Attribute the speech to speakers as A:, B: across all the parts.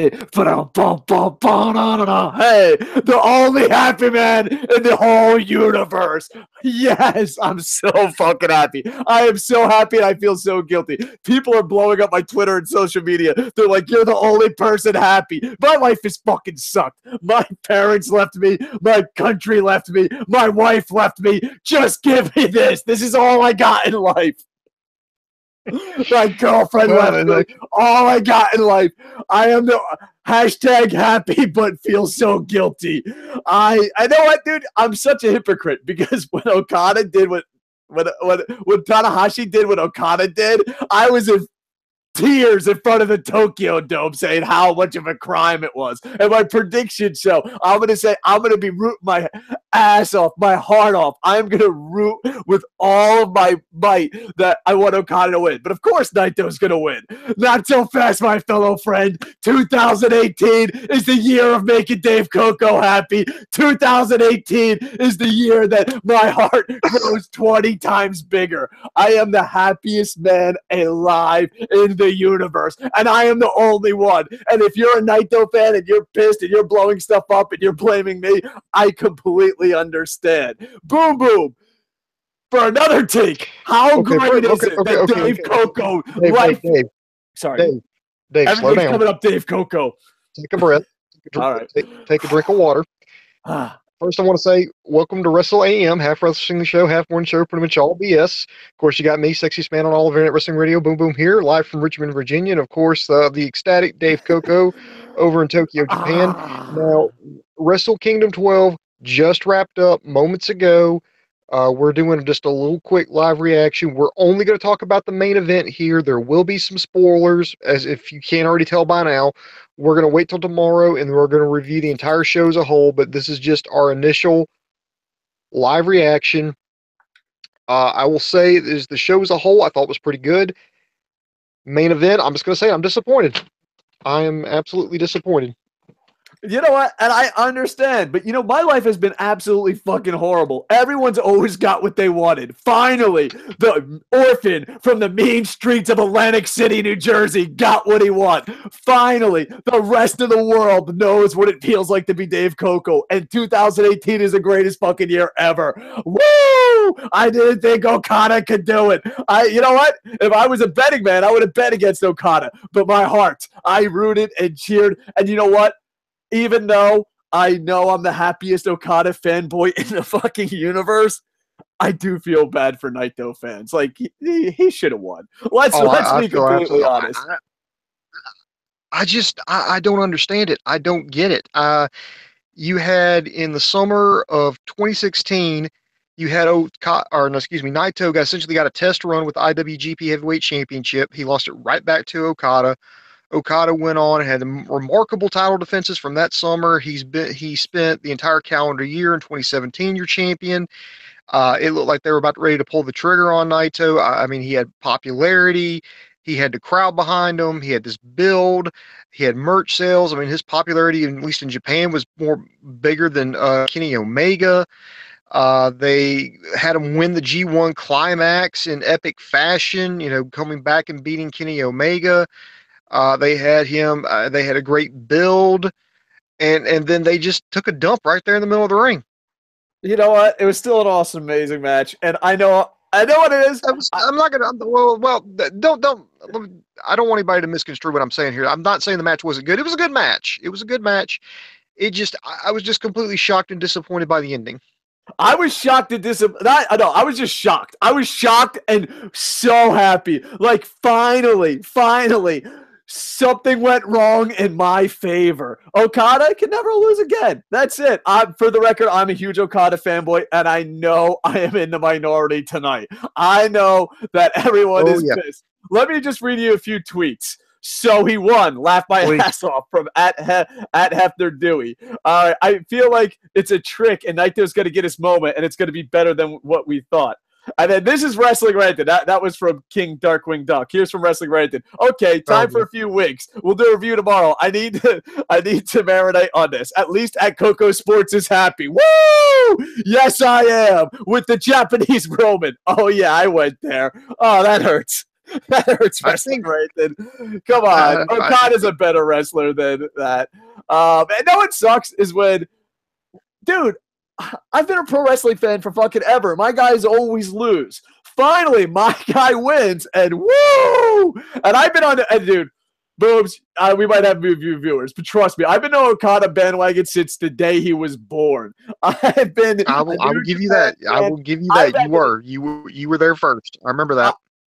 A: Hey, the only happy man in the whole universe. Yes, I'm so fucking happy. I am so happy and I feel so guilty. People are blowing up my Twitter and social media. They're like, you're the only person happy. My life is fucking sucked. My parents left me. My country left me. My wife left me. Just give me this. This is all I got in life. My girlfriend left me. All I got in life. I am the hashtag happy, but feel so guilty. I know what, dude. I'm such a hypocrite because when Okada did when Tanahashi did what Okada did, I was in tears in front of the Tokyo Dome saying how much of a crime it was. And my prediction show, I'm going to be rooting my ass off, my heart off. I'm going to root with all of my might that I want Okada to win. But of course, Naito's going to win. Not so fast, my fellow friend. 2018 is the year of making Dave Koco happy. 2018 is the year that my heart grows 20 times bigger. I am the happiest man alive in the universe, and I am the only one. And if you're a Naito fan and you're pissed and you're blowing stuff up and you're blaming me, I completely understand. Boom Boom, for another take, how great is it that Dave Koco life? Sorry,
B: Dave, slow down.
A: Coming up, Dave Koco.
B: Take a breath.
A: All right,
B: take a drink of water. First, I want to say welcome to Wrestle AM, half wrestling show, half one show, pretty much all BS. Of course, you got me, Sexiest Man on all of Internet Wrestling Radio, Boom Boom here, live from Richmond, Virginia, and of course, the ecstatic Dave Koco over in Tokyo, Japan. Now, Wrestle Kingdom 12 just wrapped up moments ago. We're doing just a little quick live reaction. We're only going to talk about the main event here. There will be some spoilers, as if you can't already tell by now. We're going to wait till tomorrow, and we're going to review the entire show as a whole, but this is just our initial live reaction. I will say, is the show as a whole, I thought was pretty good. Main event, I'm just going to say I'm disappointed. I am absolutely disappointed.
A: You know what? And I understand, but you know, my life has been absolutely fucking horrible. Everyone's always got what they wanted. Finally, the orphan from the mean streets of Atlantic City, New Jersey got what he wanted. Finally, the rest of the world knows what it feels like to be Dave Koco. And 2018 is the greatest fucking year ever. Woo! I didn't think Okada could do it. You know what? If I was a betting man, I would have bet against Okada. But my heart, I rooted and cheered. And you know what? Even though I know I'm the happiest Okada fanboy in the fucking universe, I do feel bad for Naito fans. Like, he should have won. Let's be completely honest.
B: I don't understand it. I don't get it. You had, in the summer of 2016, you had Naito essentially got a test run with the IWGP Heavyweight Championship. He lost it right back to Okada. Okada went on and had remarkable title defenses from that summer. He spent the entire calendar year in 2017 your champion. It looked like they were about ready to pull the trigger on Naito. I mean, he had popularity. He had the crowd behind him. He had this build. He had merch sales. I mean, his popularity, at least in Japan, was bigger than Kenny Omega. They had him win the G1 Climax in epic fashion, coming back and beating Kenny Omega. They had him. They had a great build, and then they just took a dump right there in the middle of the ring.
A: You know what? It was still an awesome, amazing match, and I know what it is.
B: I'm not gonna. Well, don't. I don't want anybody to misconstrue what I'm saying here. I'm not saying the match wasn't good. It was a good match. It was a good match. I was just completely shocked and disappointed by the ending.
A: I was shocked and disappointed. I was just shocked. I was shocked and so happy. Like, finally. Something went wrong in my favor. Okada can never lose again. That's it. For the record, I'm a huge Okada fanboy, and I know I am in the minority tonight. I know that everyone is pissed. Let me just read you a few tweets. So he won. Laugh my ass off from at Hefner Dewey. I feel like it's a trick, and Naito's going to get his moment, and it's going to be better than what we thought. And then this is Wrestling Ranted. That was from King Darkwing Duck. Here's from Wrestling Ranted. Okay, time for a few weeks. We'll do a review tomorrow. I need to marinate on this. At least at KocoSports is happy. Woo! Yes, I am. With the Japanese Roman. Oh yeah, I went there. Oh, that hurts. That hurts
B: I
A: wrestling,
B: think
A: right? Then come on,
B: I
A: Okada's a better wrestler than that. And no, what sucks is when, dude, I've been a pro wrestling fan for fucking ever. My guys always lose. Finally, my guy wins, and woo! And I've been on, and dude, boobs. We might have viewers, but trust me, I've been on Okada bandwagon since the day he was born. I've been
B: I
A: a
B: will
A: New
B: give you
A: Japan
B: that. I
A: fan.
B: will give you
A: I've
B: that.
A: had been,
B: You were there first. I remember that.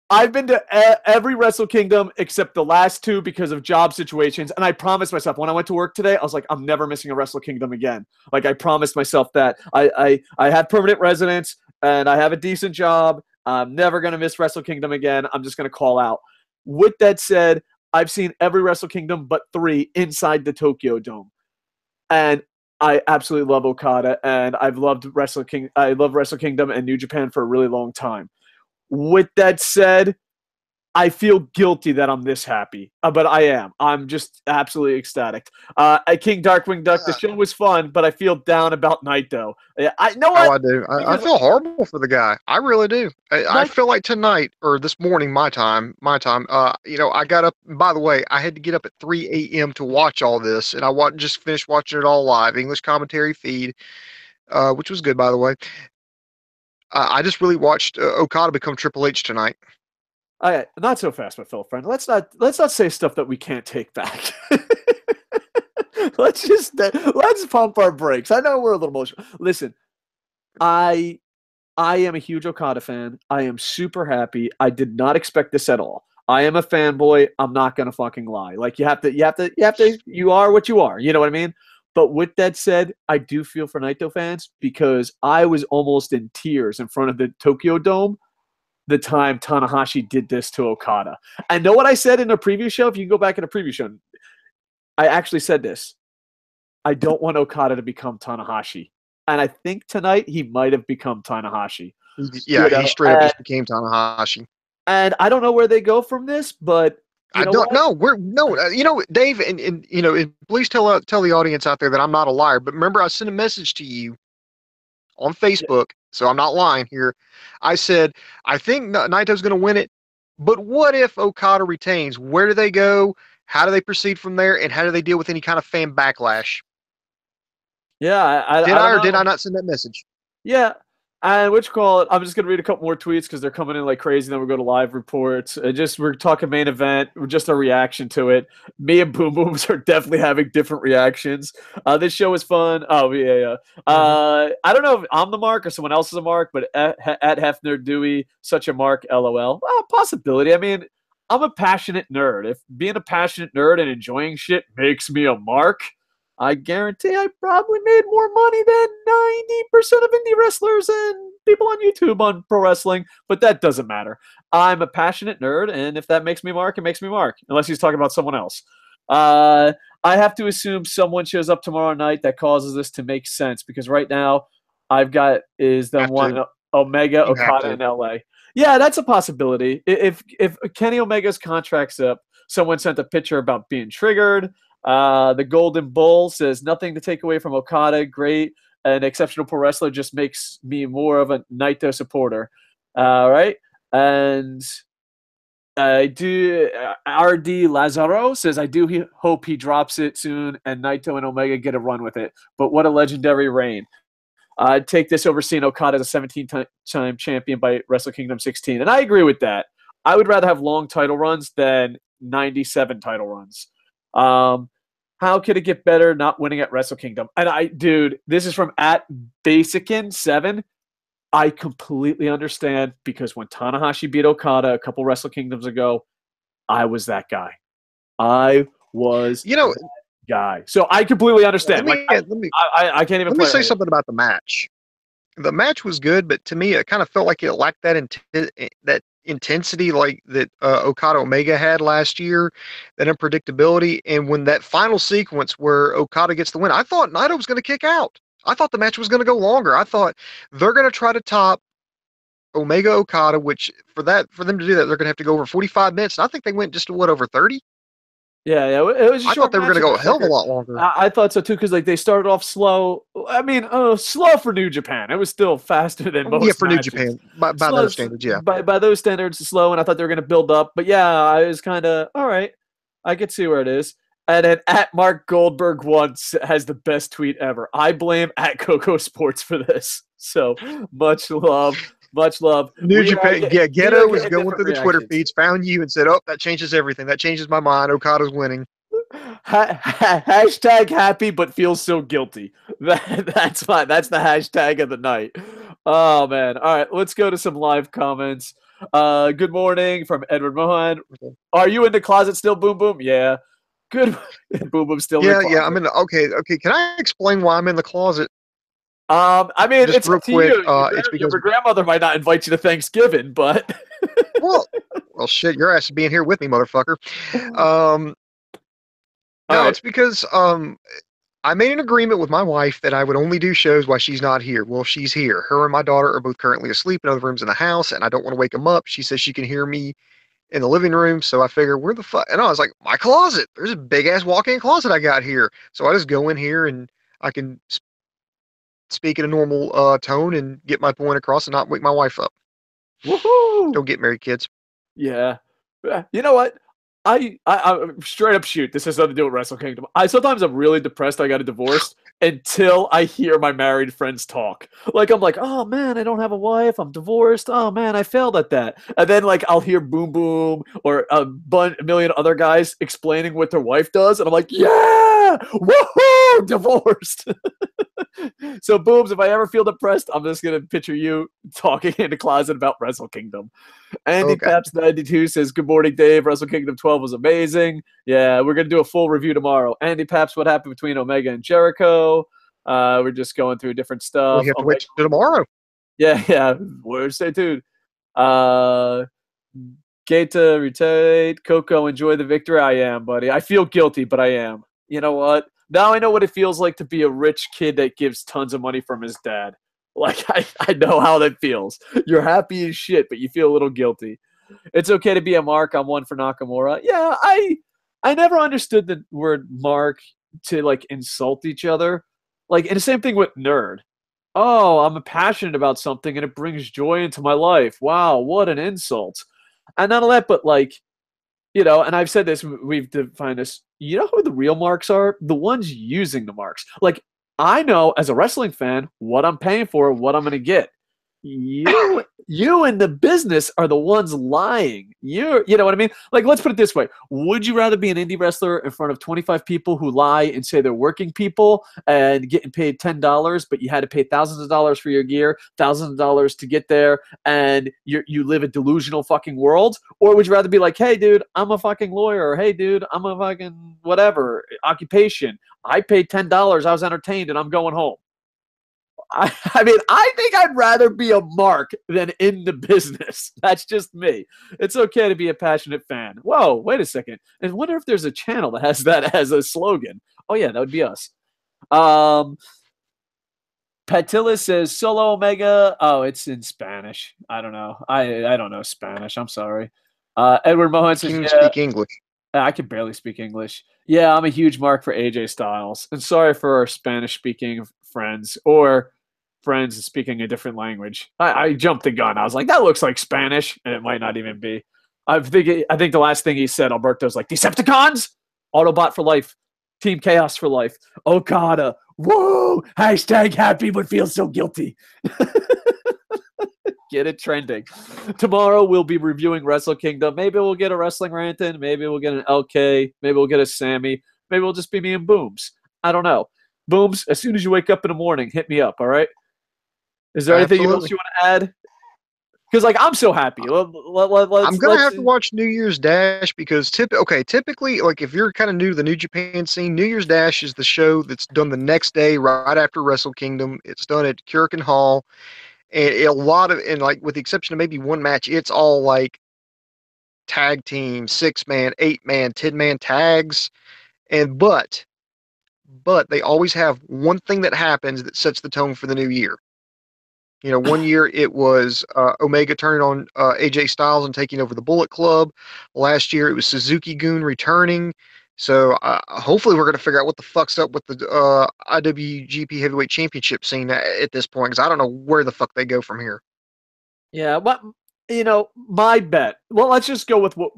A: I've been to every Wrestle Kingdom except the last two because of job situations. And I promised myself when I went to work today, I was like, I'm never missing a Wrestle Kingdom again. Like I promised myself that I have permanent residence and I have a decent job. I'm never going to miss Wrestle Kingdom again. I'm just going to call out. With that said, I've seen every Wrestle Kingdom but 3 inside the Tokyo Dome. And I absolutely love Okada and I've loved Wrestle King. I love Wrestle Kingdom and New Japan for a really long time. With that said, I feel guilty that I'm this happy, but I am. I'm just absolutely ecstatic. King Darkwing Duck, the show was fun, but I feel down about Naito. I know
B: Oh,
A: what?
B: I do. I
A: Because
B: feel horrible for the guy. I really do. I
A: Naito,
B: feel like tonight or this morning, my time. I got up. By the way, I had to get up at 3 a.m. to watch all this, and just finished watching it all live, English commentary feed, which was good, by the way. I just really watched Okada become Triple H tonight.
A: not so fast, my fellow friend. Let's not say stuff that we can't take back. Let's pump our brakes. I know we're a little emotional. Listen, I I am a huge Okada fan. I am super happy. I did not expect this at all. I am a fanboy. I'm not gonna fucking lie. Like you are what you are. You know what I mean? But with that said, I do feel for Naito fans because I was almost in tears in front of the Tokyo Dome the time Tanahashi did this to Okada. I know what I said in a preview show. If you can go back in a preview show, I actually said this. I don't want Okada to become Tanahashi. And I think tonight he might have become Tanahashi.
B: Yeah, he straight up just became Tanahashi.
A: And I don't know where they go from this, but
B: I don't know. Dave, and please tell the audience out there that I'm not a liar. But remember, I sent a message to you on Facebook, so I'm not lying here. I said I think Naito's going to win it, but what if Okada retains? Where do they go? How do they proceed from there? And how do they deal with any kind of fan backlash?
A: Yeah, I
B: Did
A: don't
B: I or
A: know.
B: did I not send that message?
A: Yeah. And which call it? I'm just gonna read a couple more tweets because they're coming in like crazy. Then we go to live reports. We're talking main event. Just a reaction to it. Me and Boom Booms are definitely having different reactions. This show is fun. Oh yeah. I don't know if I'm the mark or someone else is a mark, but at Hefner Dewey, such a mark. LOL. Well, possibility. I mean, I'm a passionate nerd. If being a passionate nerd and enjoying shit makes me a mark, I guarantee I probably made more money than 90% of indie wrestlers and people on YouTube on pro wrestling, but that doesn't matter. I'm a passionate nerd, and if that makes me mark, it makes me mark, unless he's talking about someone else. I have to assume someone shows up tomorrow night that causes this to make sense, because right now I've got is the one Omega Okada in LA. Yeah, that's a possibility. If Kenny Omega's contract's up, someone sent a picture about being triggered. The Golden Bull says nothing to take away from Okada. Great, an exceptional pro wrestler just makes me more of a Naito supporter. Right, and I do. RD Lazaro says I do hope he drops it soon, and Naito and Omega get a run with it. But what a legendary reign! I'd take this over seeing Okada as a 17-time champion by Wrestle Kingdom 16, and I agree with that. I would rather have long title runs than 97 title runs. How could it get better not winning at Wrestle Kingdom? And dude, this is from at Basicin7. I completely understand because when Tanahashi beat Okada a couple Wrestle Kingdoms ago, I was that guy. I was that guy. So I completely understand. I can't even.
B: Let me say something about the match. The match was good, but to me, it kind of felt like it lacked that intensity like that Okada Omega had last year, that unpredictability. And when that final sequence where Okada gets the win, I thought Naito was going to kick out. I thought the match was going to go longer. I thought they're going to try to top Omega Okada, which for them to do that, they're going to have to go over 45 minutes. And I think they went just to over 30.
A: Yeah. It was a
B: I thought
A: short
B: they were going
A: match
B: to
A: at
B: go a
A: the
B: hell of a
A: fucker.
B: lot longer.
A: I thought so too, because like they started off slow. I mean, slow for New Japan. It was still faster than
B: Yeah,
A: most
B: for New
A: matches.
B: Japan, by
A: Slow
B: those standards, yeah.
A: by those standards, slow, and I thought they were going to build up. But yeah, I was kind of all right. I could see where it is. And then at Mark Goldberg once has the best tweet ever. I blame at KocoSports for this. So much love, much love.
B: New Japan, yeah,
A: We are
B: Ghetto was
A: getting
B: going
A: different
B: through the Twitter
A: reactions.
B: feeds, found you, and said, "Oh, that changes everything. That changes my mind. Okada's winning."
A: Hashtag happy but feels so guilty. That's fine. That's the hashtag of the night. Oh man. All right, let's go to some live comments. Good morning from Edward Mohan.
B: Okay.
A: Are you in the closet still, Boom Boom? Yeah. Good. Boom Boom still in the
B: Yeah.
A: closet.
B: I'm in. Okay. Can I explain why I'm in the closet?
A: I mean,
B: Just
A: it's
B: real
A: up to
B: quick.
A: you.
B: It's
A: Your
B: because,
A: grandmother might not invite you to Thanksgiving, but
B: well, shit, your ass is being here with me, motherfucker. Um,
A: all
B: no,
A: right.
B: it's because I made an agreement with my wife that I would only do shows while she's not here. Well, she's here. Her and my daughter are both currently asleep in other rooms in the house, and I don't want to wake them up. She says she can hear me in the living room, so I figure, where the fuck? And I was like, my closet. There's a big ass walk-in closet I got here. So I just go in here and I can speak in a normal tone and get my point across and not wake my wife up.
A: Woohoo!
B: Don't get married, kids.
A: Yeah. You know what? I straight up shoot. This has nothing to do with Wrestle Kingdom. I sometimes I'm really depressed. I got a divorce until I hear my married friends talk. Like I'm like, oh man, I don't have a wife. I'm divorced. Oh man, I failed at that. And then like I'll hear Boom Boom or a million other guys explaining what their wife does, and I'm like, yeah, woohoo, divorced. So, Booms, if I ever feel depressed, I'm just gonna picture you talking in the closet about Wrestle Kingdom. Andy
B: Okay.
A: Paps 92 says, "Good morning, Dave. Wrestle Kingdom 12 was amazing. Yeah, we're gonna do a full review tomorrow." Andy Paps, what happened between Omega and Jericho? We're just going through different
B: Well,
A: stuff.
B: you have to wait
A: Omega,
B: till tomorrow.
A: yeah. Stay tuned. Uh, Gaeta, retaliate. Coco, enjoy the victory. I am, buddy. I feel guilty, but I am. You know what? Now I know what it feels like to be a rich kid that gives tons of money from his dad. Like, I know how that feels. You're happy as shit, but you feel a little guilty. It's okay to be a mark. I'm one for Nakamura. Yeah, I never understood the word mark to like insult each other. Like, and the same thing with nerd. Oh, I'm passionate about something and it brings joy into my life. Wow, what an insult. And not only that, but like, and I've said this, we've defined this. You know who the real marks are? The ones using the marks. Like, I know as a wrestling fan what I'm paying for, what I'm going to get. You and the business are the ones lying. You know what I mean? Like, let's put it this way. Would you rather be an indie wrestler in front of 25 people who lie and say they're working people and getting paid $10, but you had to pay thousands of dollars for your gear, thousands of dollars to get there, and you live a delusional fucking world? Or would you rather be like, hey, dude, I'm a fucking lawyer, or hey, dude, I'm a fucking whatever occupation. I paid $10. I was entertained, and I'm going home. I mean, I think I'd rather be a mark than in the business. That's just me. It's okay to be a passionate fan. Whoa, wait a second. I wonder if there's a channel that has that as a slogan. Oh, yeah, that would be us. Patilla says Solo Omega. Oh, it's in Spanish. I don't know. I don't know Spanish. I'm sorry. Edward Mohan says,
B: Can you
A: yeah,
B: speak English?
A: I can barely speak English. Yeah, I'm a huge mark for AJ Styles. And sorry for our Spanish speaking friends or friends speaking a different language. I jumped the gun. I was like, that looks like Spanish, and it might not even be. I think the last thing he said, Alberto's like, Decepticons? Autobot for life. Team Chaos for life. Okada. Whoa! Hashtag happy but feels so guilty. Get it trending. Tomorrow we'll be reviewing Wrestle Kingdom. Maybe we'll get a wrestling rant in. Maybe we'll get an LK. Maybe we'll get a Sammy. Maybe we'll just be me and Booms. I don't know. Booms, as soon as you wake up in the morning, hit me up, all right? Is there anything else
B: Absolutely.
A: you want to add? Because, like, I'm so happy.
B: I'm gonna have to watch New Year's Dash because typically, like if you're kind of new to the New Japan scene, New Year's Dash is the show that's done the next day, right after Wrestle Kingdom. It's done at Kurikan Hall, and like with the exception of maybe one match, it's all like tag team, 6-man, 8-man, 10-man tags, and but they always have one thing that happens that sets the tone for the new year. You know, one year it was Omega turning on AJ Styles and taking over the Bullet Club. Last year it was Suzuki Gun returning. So hopefully we're going to figure out what the fuck's up with the IWGP Heavyweight Championship scene at this point, because I don't know where the fuck they go from here.
A: Yeah, but my bet. Well, let's just go with what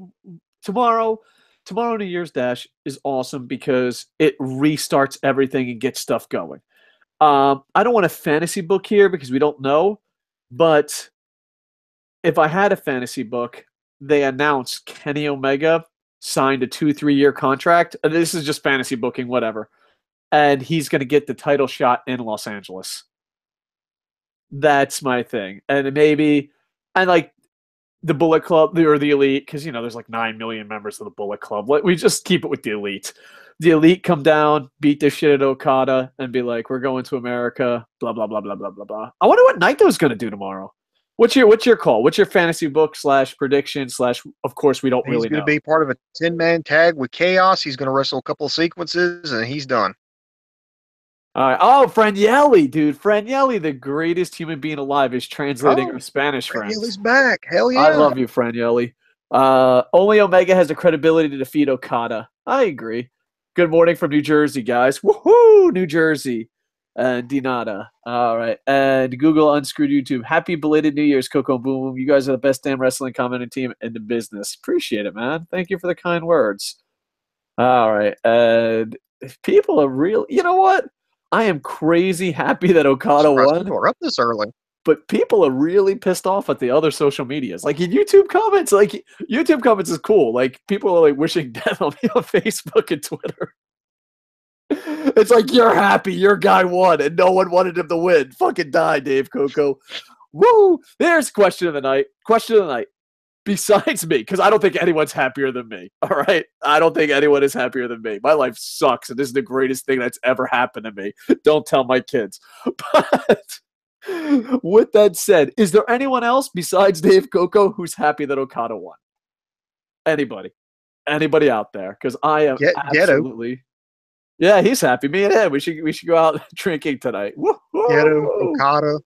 A: tomorrow. Tomorrow, New Year's Dash is awesome because it restarts everything and gets stuff going. I don't want a fantasy book here because we don't know, but if I had a fantasy book, they announced Kenny Omega signed a 2-3 year contract. This is just fantasy booking, whatever. And he's going to get the title shot in Los Angeles. That's my thing. And maybe, and like the Bullet Club or the Elite, because, there's like 9 million members of the Bullet Club. We just keep it with the Elite. The Elite come down, beat the shit at Okada, and be like, we're going to America, blah, blah, blah, blah, blah, blah, blah. I wonder what Naito's going to do tomorrow. What's your call? What's your fantasy book / prediction / of course, we don't really know.
B: He's going to be part of a 10-man tag with Chaos. He's going to wrestle a couple of sequences, and he's done.
A: All right. Oh, Franielli, dude. Franielli, the greatest human being alive, is translating our Spanish friends.
B: Franielli's back. Hell yeah.
A: I love you, Franielli. Only Omega has the credibility to defeat Okada. I agree. Good morning from New Jersey, guys. Woohoo, New Jersey. Dinata. All right. And Google unscrewed YouTube. Happy belated New Year's, Koco and Boom Boom. You guys are the best damn wrestling commenting team in the business. Appreciate it, man. Thank you for the kind words. All right. And if people are real, you know what? I am crazy happy that Okada won.
B: People are up this early.
A: But people are really pissed off at the other social medias. Like in YouTube comments, YouTube comments is cool. Like people are like wishing death on me on Facebook and Twitter. It's like, you're happy your guy won and no one wanted him to win. Fucking die, Dave Coco. Woo! There's question of the night. Question of the night. Besides me, because I don't think anyone's happier than me. All right? I don't think anyone is happier than me. My life sucks, and this is the greatest thing that's ever happened to me. Don't tell my kids. But with that said, is there anyone else besides Dave Coco who's happy that Okada won? Anybody? Anybody out there? Because I am absolutely... Yeah, he's happy. Me and him. We should go out drinking tonight.
B: Ghetto, Okada.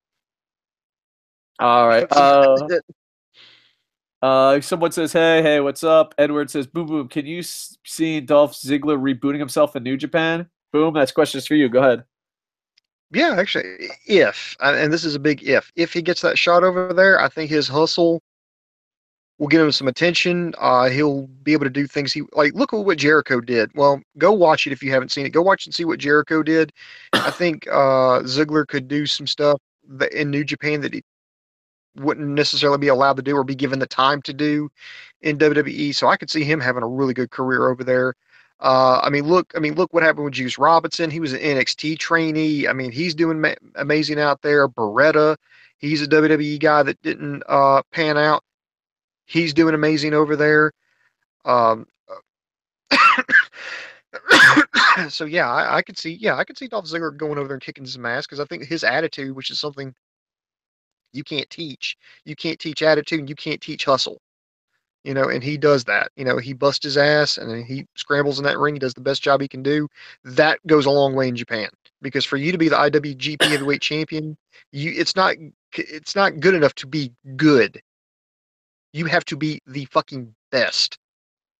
A: All right. Someone says, hey, what's up? Edward says, boom, boom. Can you see Dolph Ziggler rebooting himself in New Japan? Boom, that's questions for you. Go ahead.
B: Yeah, actually, and this is a big if he gets that shot over there, I think his hustle will get him some attention. He'll be able to do things look at what Jericho did. Well, go watch it if you haven't seen it. Go watch and see what Jericho did. I think Ziggler could do some stuff in New Japan that he wouldn't necessarily be allowed to do or be given the time to do in WWE. So I could see him having a really good career over there. Look what happened with Juice Robinson. He was an NXT trainee. I mean, he's doing amazing out there. Beretta, he's a WWE guy that didn't pan out. He's doing amazing over there. So yeah, I could see Dolph Ziggler going over there and kicking some ass because I think his attitude, which is something you can't teach attitude and you can't teach hustle. And he does that. He busts his ass and he scrambles in that ring. He does the best job he can do. That goes a long way in Japan because for you to be the IWGP Heavyweight Champion, it's not good enough to be good. You have to be the fucking best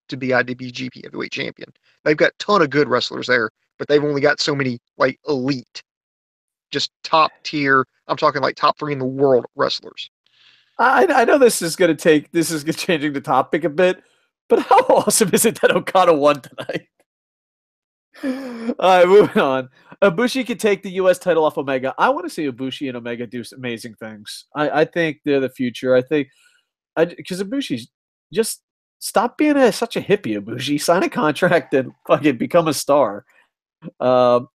B: to be IWGP Heavyweight Champion. They've got a ton of good wrestlers there, but they've only got so many elite, just top tier. I'm talking top 3 in the world wrestlers.
A: I know this is changing the topic a bit, but how awesome is it that Okada won tonight? All right, moving on. Ibushi could take the U.S. title off Omega. I want to see Ibushi and Omega do amazing things. I think they're the future. Because Ibushi's just stop being such a hippie, Ibushi. Sign a contract and fucking become a star. Look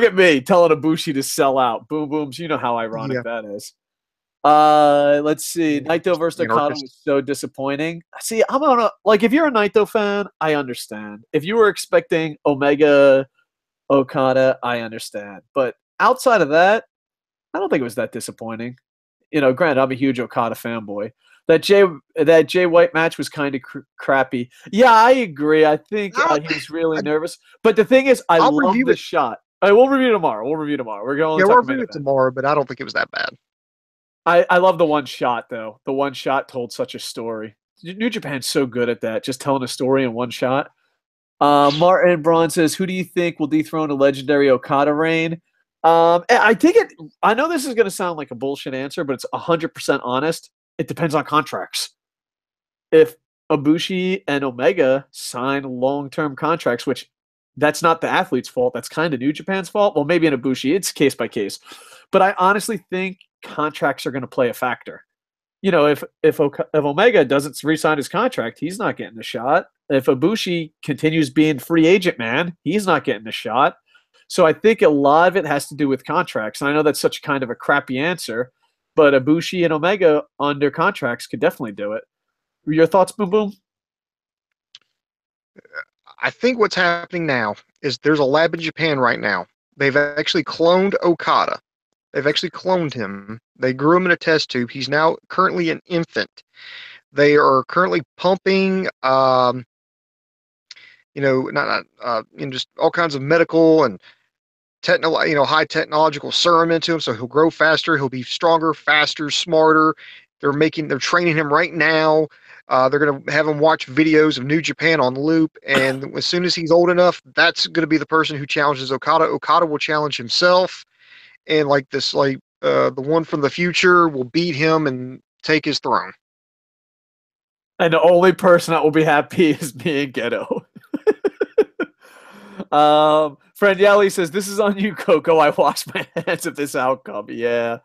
A: at me telling Ibushi to sell out. Boom, booms. You know how ironic that is. Let's see. Naito versus Okada was so disappointing. See, I'm on if you're a Naito fan, I understand. If you were expecting Omega Okada, I understand. But outside of that, I don't think it was that disappointing. Granted, I'm a huge Okada fanboy. That Jay White match was kind of crappy. Yeah, I agree. I think he was really nervous. But the thing is, I love the shot. All right, we'll review tomorrow. We're going to
B: review it tomorrow, but I don't think it was that bad.
A: I love the one shot, though. The one shot told such a story. New Japan's so good at that, just telling a story in one shot. Martin Braun says, "Who do you think will dethrone a legendary Okada reign?" I think it. I know this is going to sound like a bullshit answer, but it's 100% honest. It depends on contracts. If Ibushi and Omega sign long-term contracts, which that's not the athlete's fault, that's kind of New Japan's fault. Well, maybe in Ibushi, it's case by case. But I honestly think contracts are going to play a factor. You know, if Omega doesn't re-sign his contract, he's not getting a shot. If Ibushi continues being free agent man, he's not getting a shot. So I think a lot of it has to do with contracts. And I know that's such kind of a crappy answer, but Ibushi and Omega under contracts could definitely do it. Your thoughts, Boom Boom?
B: I think what's happening now is there's a lab in Japan right now. They've actually cloned Okada. They've actually cloned him. They grew him in a test tube. He's now currently an infant. They are currently pumping, just all kinds of medical and high technological serum into him, so he'll grow faster. He'll be stronger, faster, smarter. They're training him right now. They're going to have him watch videos of New Japan on loop, and as soon as he's old enough, that's going to be the person who challenges Okada. Okada will challenge himself, and the one from the future will beat him and take his throne.
A: And the only person that will be happy is me and Ghetto. Friend Yali says, "This is on you, Coco. I wash my hands of this outcome." Yeah.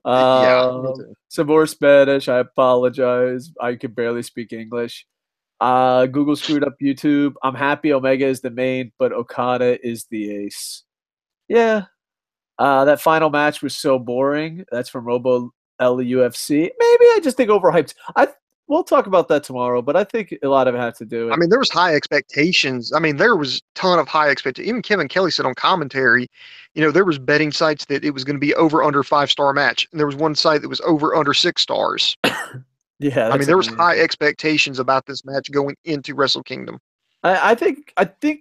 B: Yeah.
A: Some more Spanish. I apologize. I can barely speak English. Google screwed up YouTube. I'm happy Omega is the main, but Okada is the ace. Yeah. That final match was so boring. That's from Robo LUFC. Maybe I just think overhyped. We'll talk about that tomorrow, but I think a lot of it has to do with.
B: I mean, there was high expectations. I mean, there was a ton of high expectations. Even Kevin Kelly said on commentary, there was betting sites that it was going to be over under 5-star match, and there was one site that was over under 6 stars.
A: Yeah,
B: I mean, there was high expectations about this match going into Wrestle Kingdom.
A: I think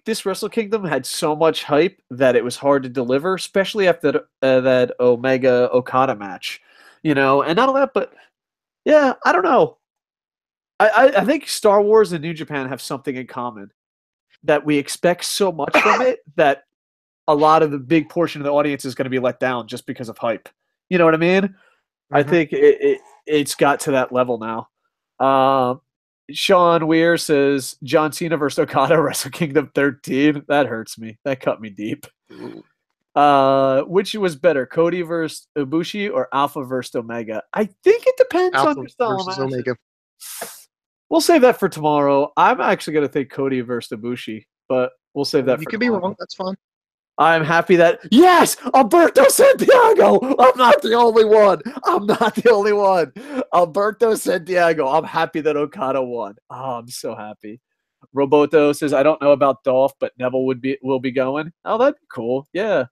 A: this Wrestle Kingdom had so much hype that it was hard to deliver, especially after that Omega Okada match, and not only that, but yeah, I don't know. I think Star Wars and New Japan have something in common, that we expect so much from it that a lot of the big portion of the audience is going to be let down just because of hype. You know what I mean? Mm-hmm. I think it's got to that level now. Sean Weir says, John Cena versus Okada, Wrestle Kingdom 13. That hurts me. That cut me deep. Which was better, Cody versus Ibushi or Alpha versus Omega? I think it depends on your style versus Omega. We'll save that for tomorrow. I'm actually going to think Cody versus Ibushi, but we'll save that for tomorrow.
B: You could be wrong. That's fine.
A: I'm happy that, yes, Alberto Santiago. I'm not the only one. Alberto Santiago. I'm happy that Okada won. Oh, I'm so happy. Roboto says, I don't know about Dolph, but Neville will be going. Oh, that'd be cool. Yeah.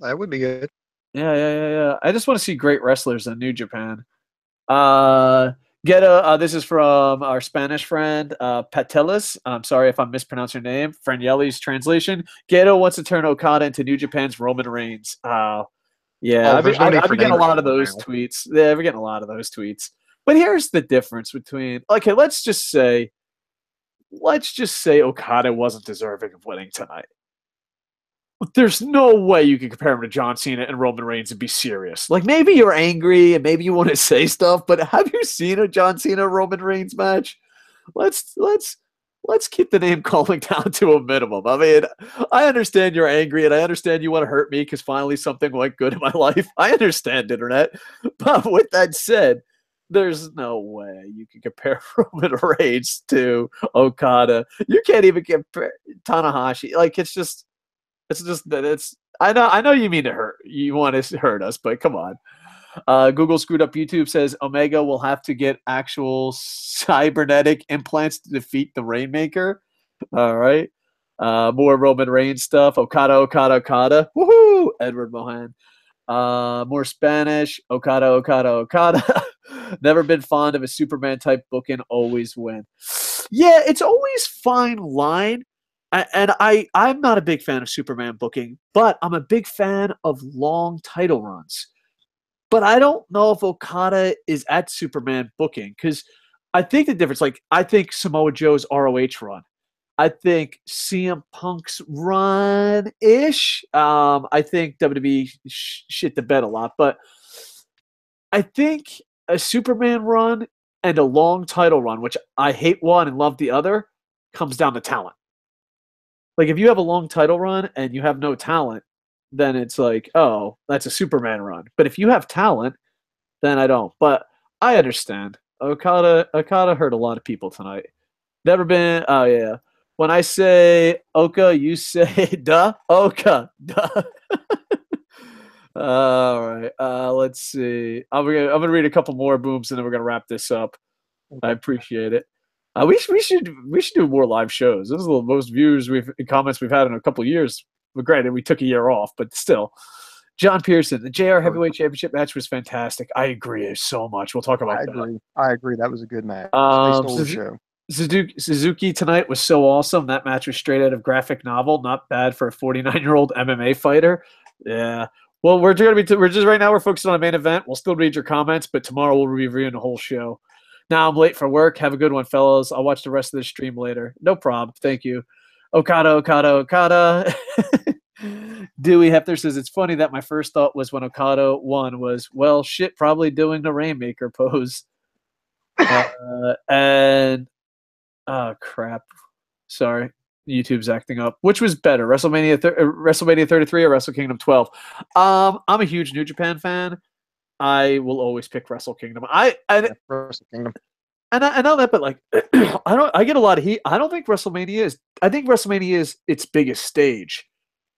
B: That would be good.
A: Yeah. I just want to see great wrestlers in New Japan. This is from our Spanish friend, Patelis. I'm sorry if I'm mispronouncing your name. Franielli's translation. Geto wants to turn Okada into New Japan's Roman Reigns. Yeah, I've been getting a lot of those tweets. Yeah, we're getting a lot of those tweets. But here's the difference between, okay, let's just say Okada wasn't deserving of winning tonight. There's no way you can compare him to John Cena and Roman Reigns and be serious. Like, maybe you're angry and maybe you want to say stuff, but have you seen a John Cena Roman Reigns match? Let's keep the name calling down to a minimum. I mean, I understand you're angry and I understand you want to hurt me because finally something went good in my life. I understand, Internet. But with that said, there's no way you can compare Roman Reigns to Okada. You can't even compare Tanahashi. Like, I know you mean to hurt. You want to hurt us, but come on. Google screwed up YouTube says Omega will have to get actual cybernetic implants to defeat the Rainmaker. All right. More Roman Reigns stuff. Okada. Woohoo! Edward Mohan. More Spanish. Okada. Never been fond of a Superman type booking. Always win. Yeah, it's always fine line. And I'm not a big fan of Superman booking, but I'm a big fan of long title runs. But I don't know if Okada is at Superman booking because I think the difference, like, I think Samoa Joe's ROH run, I think CM Punk's run-ish. I think WWE shit the bed a lot, but I think a Superman run and a long title run, which I hate one and love the other, comes down to talent. Like if you have a long title run and you have no talent, then it's like, oh, that's a Superman run. But if you have talent, then I don't. But I understand. Okada hurt a lot of people tonight. Never been. Oh yeah. When I say Oka, you say duh. Oka, duh. All right. Let's see. I'm gonna read a couple more booms and then we're gonna wrap this up. I appreciate it. We should do more live shows. This is the most views comments we've had in a couple of years. But granted, we took a year off, but still. John Pearson, the JR Heavyweight Championship match was fantastic. I agree so much. We'll talk about that.
B: I agree. That was a good match. They stole the show.
A: Suzuki tonight was so awesome. That match was straight out of graphic novel. Not bad for a 49-year-old MMA fighter. Yeah. Well, we're just right now we're focused on a main event. We'll still read your comments, but tomorrow we'll be reviewing the whole show. Now I'm late for work. Have a good one, fellas. I'll watch the rest of the stream later. No problem. Thank you. Okada. Dewey Hefner says, it's funny that my first thought was when Okada won was, well, shit, probably doing the Rainmaker pose. And, oh, crap. Sorry. YouTube's acting up. Which was better, WrestleMania 33 or Wrestle Kingdom 12? I'm a huge New Japan fan. I will always pick Wrestle Kingdom.
B: Wrestle Kingdom.
A: And I know that, but like, I get a lot of heat. I don't think WrestleMania is. I think WrestleMania is its biggest stage,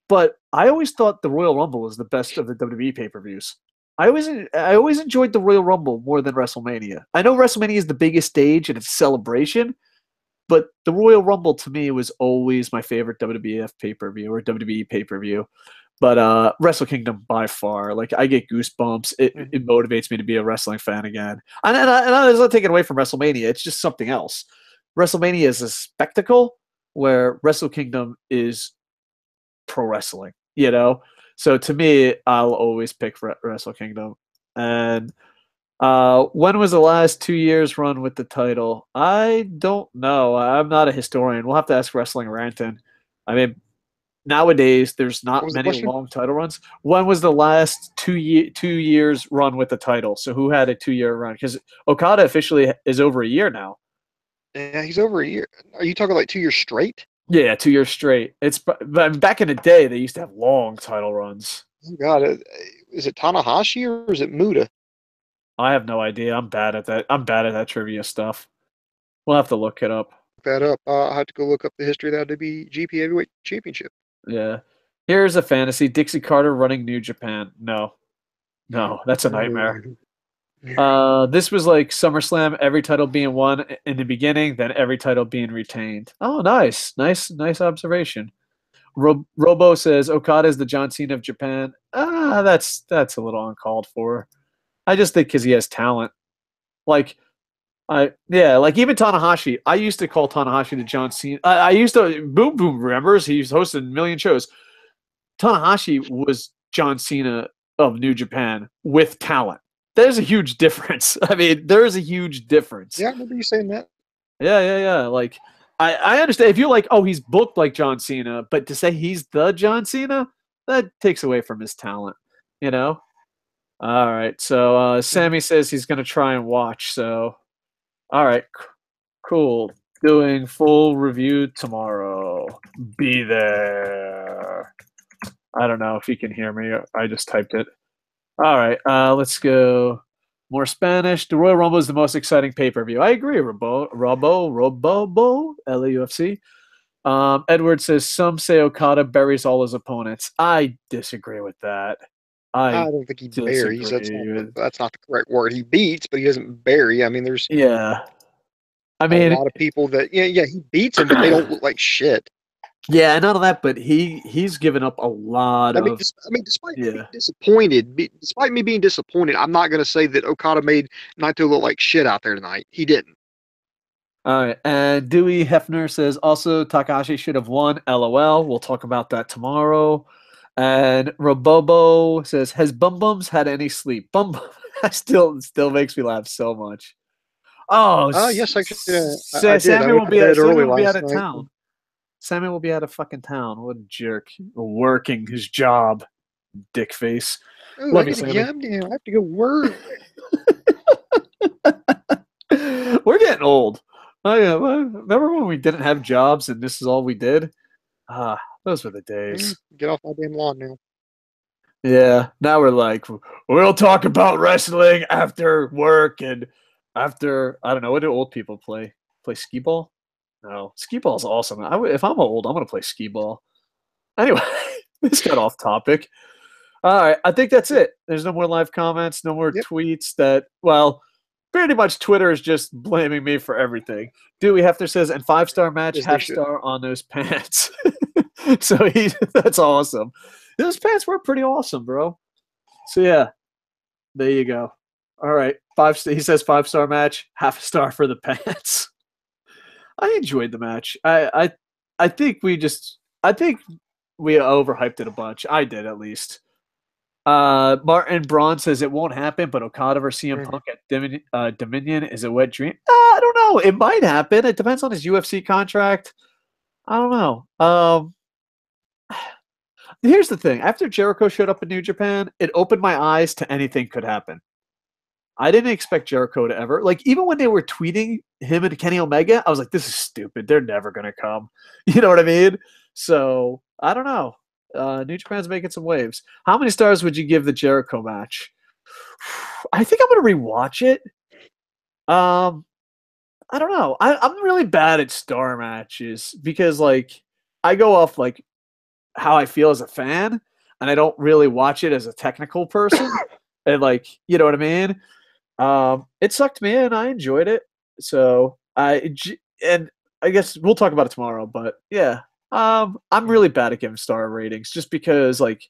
A: but I always thought the Royal Rumble was the best of the WWE pay-per-views. I always enjoyed the Royal Rumble more than WrestleMania. I know WrestleMania is the biggest stage and it's a celebration, but the Royal Rumble to me was always my favorite WWF pay-per-view or WWE pay-per-view. But Wrestle Kingdom by far, like I get goosebumps. It motivates me to be a wrestling fan again. And it's not taken away from WrestleMania. It's just something else. WrestleMania is a spectacle where Wrestle Kingdom is pro wrestling, you know? So to me, I'll always pick Wrestle Kingdom. And when was the last 2 years run with the title? I don't know. I'm not a historian. We'll have to ask Wrestling Ranton. I mean, nowadays, there's not many long title runs. When was the last 2 years run with the title? So who had a 2-year run? Because Okada officially is over a year now.
B: Yeah, he's over a year. Are you talking like 2 years straight?
A: Yeah, 2 years straight. But back in the day, they used to have long title runs.
B: Oh God, is it Tanahashi or is it Muta?
A: I have no idea. I'm bad at that. I'm bad at that trivia stuff. We'll have to look it up.
B: Look that up. I have to go look up the history of that WGP Heavyweight Championship.
A: Yeah. Here's a fantasy. Dixie Carter running New Japan. No, that's a nightmare. This was like SummerSlam, every title being won in the beginning, then every title being retained. Oh, nice observation. Robo says Okada is the John Cena of Japan. That's a little uncalled for. I just think because he has talent. Like even Tanahashi. I used to call Tanahashi the John Cena. I used to Boom Boom remembers he's hosted a million shows. Tanahashi was John Cena of New Japan with talent. There's a huge difference. I mean, there's a huge difference.
B: Yeah, I remember you saying that.
A: Yeah. Like I understand if you're like, oh, he's booked like John Cena, but to say he's the John Cena, that takes away from his talent, you know? All right. So Sammy says he's gonna try and watch. So all right, cool. Doing full review tomorrow. Be there. I don't know if you can hear me. I just typed it. All right, let's go. More Spanish. The Royal Rumble is the most exciting pay-per-view. I agree, Robo, LAUFC. Edward says, some say Okada buries all his opponents. I disagree with that.
B: I don't think he buries. That's not the correct word. He beats, but he doesn't bury. I mean, there's
A: a lot
B: of people that he beats them, but they don't look like shit.
A: Yeah, none of that, but he's given up a lot of.
B: Despite me being disappointed, I'm not going to say that Okada made Naito look like shit out there tonight. He didn't.
A: All right, and Dewey Hefner says also Takahashi should have won. LOL. We'll talk about that tomorrow. And Robobo says, has Bum Bums had any sleep? Bum still makes me laugh so much. Oh,
B: yes, I did.
A: Sammy will be out of town. Sammy will be out of fucking town. What a jerk. Working his job, dick face.
B: Oh, I
A: Love you,
B: gotta
A: Sammy.
B: get now. I have to go work.
A: We're getting old. Oh, yeah, remember when we didn't have jobs and this is all we did? Ah, those were the days.
B: Get off my damn lawn now.
A: Yeah, now we're like, we'll talk about wrestling after work and after, I don't know, what do old people play? Play skee ball? No, skee ball's awesome. If I'm old, I'm going to play skee ball. Anyway, this got off topic. All right, I think that's it. There's no more live comments, no more
B: Yep.
A: tweets that, well, pretty much Twitter is just blaming me for everything. Dewey Hefner says, and 5-star match,
B: Yes, they
A: half
B: should.
A: star on those pants. So that's awesome. Those pants were pretty awesome, bro. So yeah, there you go. All right, he says 5-star match, half a star for the pants. I enjoyed the match. I think we overhyped it a bunch. I did, at least. Martin Braun says it won't happen, but Okada versus CM Punk at Dominion is a wet dream. I don't know. It might happen. It depends on his UFC contract. I don't know. Here's the thing. After Jericho showed up in New Japan, it opened my eyes to anything could happen. I didn't expect Jericho to ever, like, even when they were tweeting him and Kenny Omega, I was like, this is stupid. They're never going to come. You know what I mean? So, I don't know. New Japan's making some waves. How many stars would you give the Jericho match? I think I'm going to rewatch it. I don't know. I'm really bad at star matches because, like, I go off, like, how I feel as a fan, and I don't really watch it as a technical person. And, like, you know what I mean? It sucked me in. I enjoyed it. So, and I guess we'll talk about it tomorrow, but yeah. I'm really bad at giving star ratings just because, like,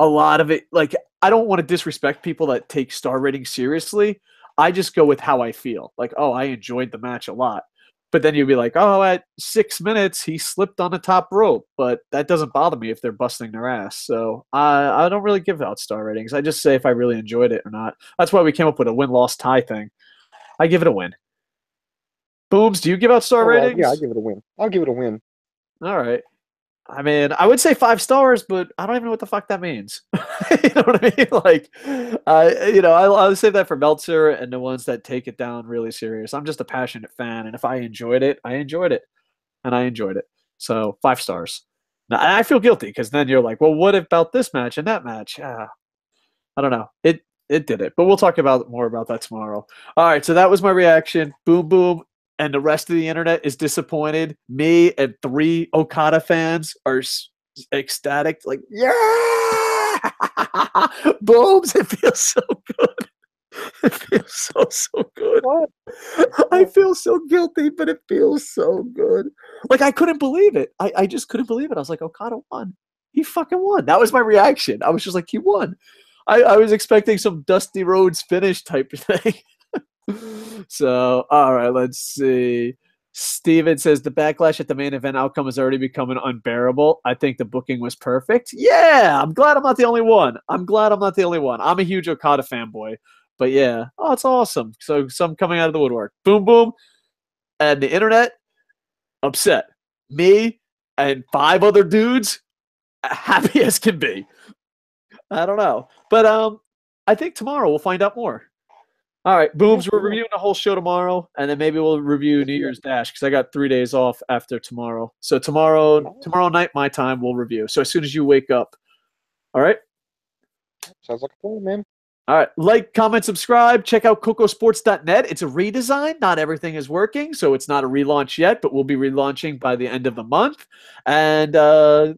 A: a lot of it, like, I don't want to disrespect people that take star ratings seriously. I just go with how I feel. Like, oh, I enjoyed the match a lot. But then you'd be like, oh, at 6 minutes, he slipped on the top rope. But that doesn't bother me if they're busting their ass. So I don't really give out star ratings. I just say if I really enjoyed it or not. That's why we came up with a win-loss tie thing. I give it a win. Booms, do you give out star ratings?
B: Yeah, I'll give it a win. I'll give it a win.
A: All right. I mean, I would say 5 stars, but I don't even know what the fuck that means. You know what I mean? Like, I'll save that for Meltzer and the ones that take it down really serious. I'm just a passionate fan, and if I enjoyed it, I enjoyed it, and I enjoyed it. So 5 stars. Now, I feel guilty because then you're like, well, what about this match and that match? I don't know. It did it, but we'll talk about more about that tomorrow. All right, so that was my reaction. Boom, boom. And the rest of the internet is disappointed. Me and 3 Okada fans are ecstatic. Like, yeah! Booms, it feels so good. It feels so good.
B: What?
A: I feel so guilty, but it feels so good. Like, I couldn't believe it. I just couldn't believe it. I was like, Okada won. He fucking won. That was my reaction. I was just like, he won. I was expecting some Dusty Rhodes finish type of thing. So, all right, let's see. Steven says the backlash at the main event outcome is already becoming unbearable. I think the booking was perfect. Yeah, I'm glad I'm not the only one. I'm a huge Okada fanboy. But yeah, oh, it's awesome. So some coming out of the woodwork. Boom, boom. And the internet, upset. Me and 5 other dudes, happy as can be. I don't know. But I think tomorrow we'll find out more. All right, Booms, we're reviewing the whole show tomorrow, and then maybe we'll review New Year's Dash because I got 3 days off after tomorrow. So tomorrow night, my time, we'll review. So as soon as you wake up. All right?
B: Sounds like a plan, man.
A: All right, like, comment, subscribe. Check out KocoSports.net. It's a redesign. Not everything is working, so it's not a relaunch yet, but we'll be relaunching by the end of the month. And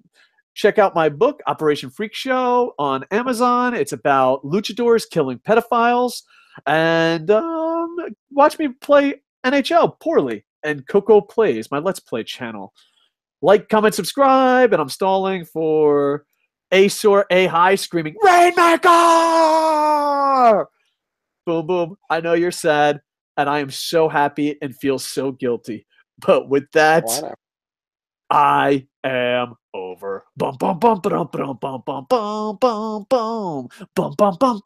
A: check out my book, Operation Freak Show, on Amazon. It's about luchadors killing pedophiles. And watch me play NHL poorly. And Coco Plays, my Let's Play channel. Like, comment, subscribe. And I'm stalling for Asor A-High screaming, Rainmaker! Boom, boom. I know you're sad. And I am so happy and feel so guilty. But with that, I am over. Bum, bum, bum, bum, bum, bum, bum, bum, bum, bum, bum, bum, bum, bum.